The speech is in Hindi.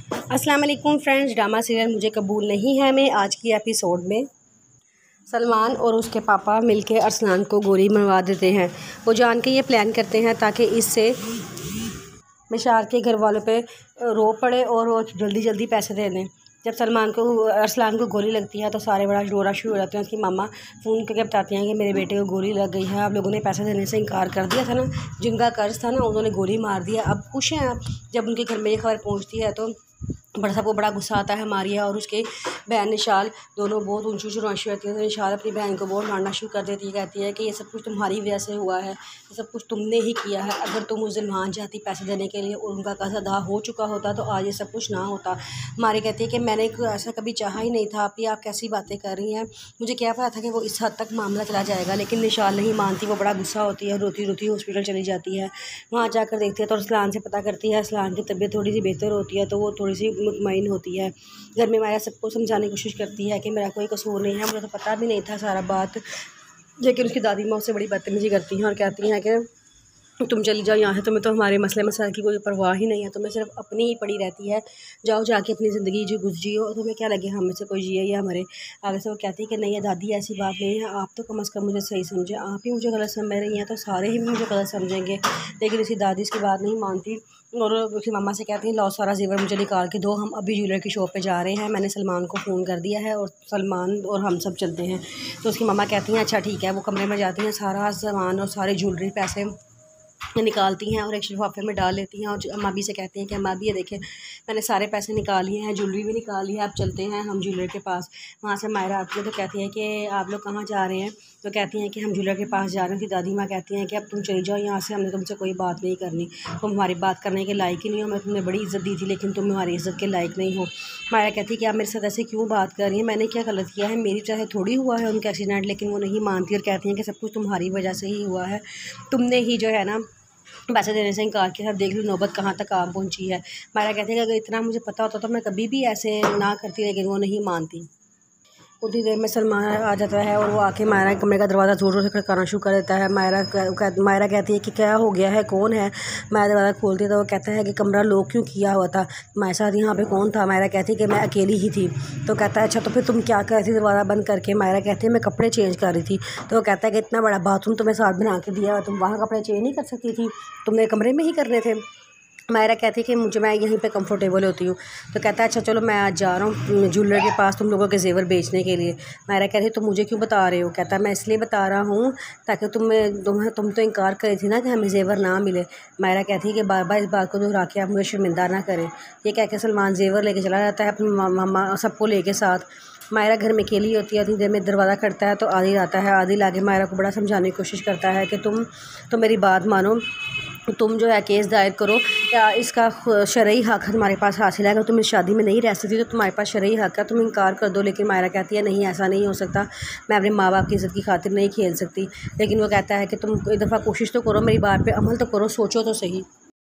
अस्सलाम वालेकुम फ्रेंड्स, ड्रामा सीरियल मुझे कबूल नहीं है में आज की एपिसोड में सलमान और उसके पापा मिलके अरसलान को गोली मनवा देते हैं। वो जान के ये प्लान करते हैं ताकि इससे मिशार के घर वालों पे रो पड़े और वो जल्दी जल्दी पैसे दे दें। जब सलमान को अरसलान को गोली लगती है तो सारे बड़ा रोना शुरू हो जाते हैं। उसकी मामा फ़ोन करके बताती हैं कि मेरे बेटे को गोली लग गई है, आप लोगों ने पैसे देने से इनकार कर दिया था ना, जिनका कर्ज था ना उन्होंने गोली मार दिया, अब खुश हैं आप। जब उनके घर में ये खबर पहुँचती है तो सबको बड़ा गुस्सा आता है। मारिया और उसके बहन निशाल दोनों बहुत ऊंची ऊंची रोशी होती है। निशाल अपनी बहन को बहुत मारना शुरू कर देती है, कहती है कि ये सब कुछ तुम्हारी वजह से हुआ है, ये सब कुछ तुमने ही किया है। अगर तुम उस दिन वहाँ जाती पैसे देने के लिए और उनका कर्ज अदा हो चुका होता तो आज ये सब कुछ ना होता। मारी कहती है कि मैंने ऐसा कभी चाहा ही नहीं था, आप कैसी बातें कर रही हैं, मुझे क्या पता था कि वो इस हद तक मामला चला जाएगा। लेकिन निशाल नहीं मानती, वो बड़ा गुस्सा होती है, रोती रोती हॉस्पिटल चली जाती है। वहाँ जाकर देखती है तो अरसलान से पता करती है। अरसलान की तबीयत थोड़ी सी बेहतर होती है तो वो थोड़ी सी मुतमईन होती है। घर में माया सबको समझाने की कोशिश करती है कि मेरा कोई कसूर नहीं है, मुझे तो पता भी नहीं था सारा बात। लेकिन उसकी दादी माँ उससे बड़ी बदतमीजी करती हैं और कहती हैं कि तुम चली जाओ यहाँ से, तुम्हें तो हमारे मसले मसाइल की कोई परवाह ही नहीं है, तुम्हें सिर्फ अपनी ही पड़ी रहती है, जाओ जाके अपनी ज़िंदगी जो जियो, तुम्हें क्या लगे हम में से कोई जिए या हमारे आगे से। वो कहती है कि नहीं है दादी, ऐसी बात नहीं है, आप तो कम से कम मुझे सही समझे, आप ही मुझे गलत समझ रही हैं तो सारे ही मुझे गलत समझेंगे। लेकिन उसकी दादी इसकी बात नहीं मानती और उसकी मामा से कहती है लाओ सारा जेवर मुझे निकाल के दो, हम अभी ज्वेलर की शॉप पे जा रहे हैं, मैंने सलमान को फ़ोन कर दिया है और सलमान और हम सब चलते हैं। तो उसकी मामा कहती हैं अच्छा ठीक है। वो कमरे में जाती हैं, सारा सामान और सारे ज्वेलरी पैसे निकालती हैं और एक लिफाफे में डाल लेती हैं और अम्मा भी से कहती हैं कि अम्मा भी ये देखें मैंने सारे पैसे निकाल लिए हैं, ज्वेलरी भी निकाल ली है, अब चलते हैं हम ज्वेलर के पास। वहाँ से मायरा आती है तो कहती है कि आप लोग कहाँ जा रहे हैं, तो कहती हैं कि हम ज्वेलर के पास जा रहे हैं। फिर दादी माँ कहती हैं कि अब तुम चली जाओ यहाँ से, हमने तुमसे कोई बात नहीं करनी, तुम हमारी बात करने के लायक ही नहीं हो, मैं तुमने बड़ी इज़्ज़त दी थी लेकिन तुम हमारी इज़्ज़त के लायक नहीं हो। मायरा कहती है कि आप मेरे साथ ऐसे क्यों बात कर रही हैं, मैंने क्या गलत किया है, मेरी चाहे थोड़ी हुआ है उनका एक्सीडेंट। लेकिन वो नहीं मानती और कहती हैं कि सब कुछ तुम्हारी वजह से ही हुआ है, तुमने ही जो है ना पैसे देने से इनकार किया। देख लो नौबत कहाँ तक आ पहुँची है। मायरा कहती है कि अगर इतना मुझे पता होता तो मैं कभी भी ऐसे ना करती, लेकिन वो नहीं मानती। उतनी देर में सलमान आ जाता है और वो आके मायरा के कमरे का दरवाज़ा ज़ोर ज़ोर से खड़काना शुरू कर देता है। मायरा कहती है कि क्या हो गया है, कौन है। मायरा दरवाज़ा खोलती है तो वो कहता है कि कमरा लॉक क्यों किया हुआ था, मेरे साथ यहाँ पे कौन था। मायरा कहती है कि मैं अकेली ही थी। तो कहता है अच्छा तो फिर तुम क्या कर रही थी दरवाज़ा बंद करके। मायरा कहती है मैं कपड़े चेंज कर रही थी। तो वो कहता है कि इतना बड़ा बाथरूम तुम्हें साथ बना के दिया, तुम वहाँ कपड़े चेंज नहीं कर सकती थी, तुमने कमरे में ही करने थे। मायरा कहती है कि मैं यहीं पे कंफर्टेबल होती हूँ। तो कहता है अच्छा चलो मैं आज जा रहा हूँ ज्वेलर के पास तुम लोगों के जेवर बेचने के लिए। मायरा कहती है तुम मुझे क्यों बता रहे हो। कहता है मैं इसलिए बता रहा हूँ ताकि तुम तो इनकार करी थी ना कि हमें जेवर ना मिले। मायरा कहती है कि बार बार इस बात को दोहरा के आप मुझे शर्मिंदा ना करें। ये कह के सलमान जेवर लेके चला जाता है अपनी मामा सबको लेके साथ। मायरा घर में अकेली होती है। इतनी देर में दरवाज़ा खड़ता है तो आदिल आता है। आदिल आगे मायरा को बड़ा समझाने की कोशिश करता है कि तुम तो मेरी बात मानो, तुम जो है केस दायर करो या इसका शरई हक़ हमारे पास हासिल है। अगर तुम इस शादी में नहीं रह सकती तो तुम्हारे पास शरई हक़ है, तुम इनकार कर दो। लेकिन मायरा कहती है नहीं ऐसा नहीं हो सकता, मैं अपने माँ बाप की इज़्ज़त की खातिर नहीं खेल सकती। लेकिन वो कहता है कि तुम एक दफ़ा कोशिश तो करो, मेरी बात पे अमल तो करो, सोचो तो सही।